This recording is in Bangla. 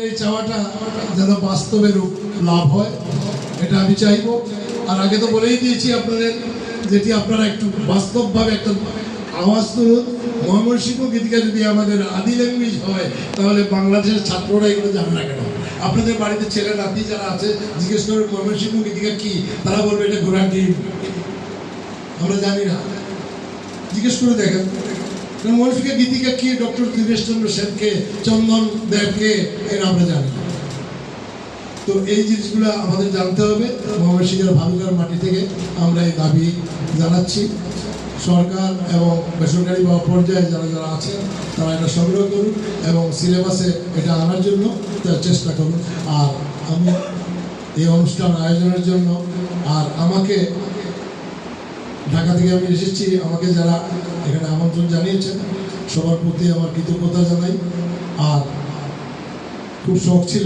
এই চাওয়াটা যেন বাস্তবে লাভ হয় এটা আমি চাইব। আর আগে তো বলেই দিয়েছি আপনাদের, যেটি আপনারা একটু বাস্তবভাবে একটা আওয়াজ তুলুন। ময়মনসিংহ গীতিকা যদি আমাদের আদি ল্যাঙ্গুয়েজ হয় তাহলে বাংলাদেশের ছাত্ররা এগুলো জানে না কেন? আপনাদের বাড়িতে ছেলে নাতি যারা আছে জিজ্ঞেস করে ময়মনসিংহ গীতিকা কি, তারা বলবে এটা ঘোড়ার ডিম, আমরা জানি না। জিজ্ঞেস করে দেখেন ময়মনসিংহ গীতিকা কি, ডক্টর দীনেশচন্দ্র সেনকে, চন্দন দেবকে, এরা আমরা জানি। তো এই জিনিসগুলো আমাদের জানতে হবে। ময়মনসিংহের ভালুকার মাটি থেকে আমরা এই দাবি জানাচ্ছি। সরকার এবং বেসরকারি বা পর্যায়ে যারা যারা আছেন তারা এটা সংগ্রহ করুন এবং সিলেবাসে এটা আনার জন্য চেষ্টা করুন। আর আমি এই অনুষ্ঠান আয়োজনের জন্য, আর আমাকে ঢাকা থেকে আমি এসেছি, আমাকে যারা এখানে আমন্ত্রণ জানিয়েছেন সবার প্রতি আমার কৃতজ্ঞতা জানাই। আর খুব শখ ছিল